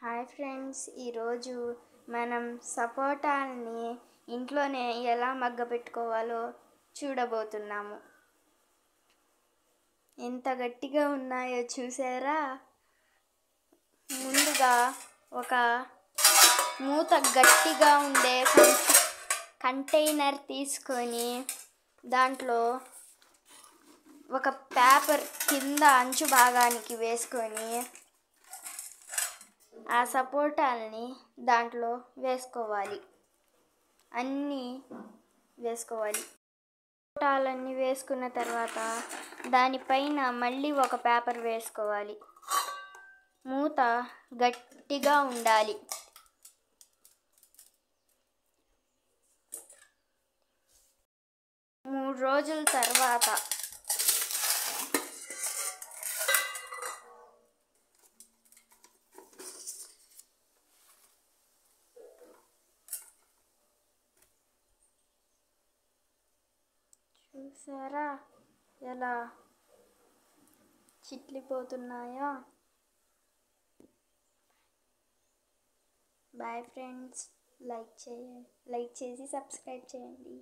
Hi friends, ఈరోజు మనం సపోటాని ఇంట్లోనే ఎలా మగ్గపెట్టుకోవాలో చూడబోతున్నాము. ఎంత గట్టిగా ఉన్నాయో చూసారా? ముందుగా ఒక మూత గట్టిగా ఉండే కంటైనర్ తీసుకొని దాంట్లో ఒక పేపర్ కింద అంచు భాగానికి వేసుకొని ఆ సపోటాలని దాంట్లో వేసుకోవాలి. సపోటాలన్నీ వేసుకున్న తర్వాత దానిపైన మళ్ళీ ఒక పేపర్ వేసుకోవాలి. మూత గట్టిగా ఉండాలి. మూడు రోజుల తర్వాత చూసారా ఎలా చిట్లిపోతున్నాయో? బాయ్ ఫ్రెండ్స్, లైక్ చేసి సబ్స్క్రైబ్ చేయండి.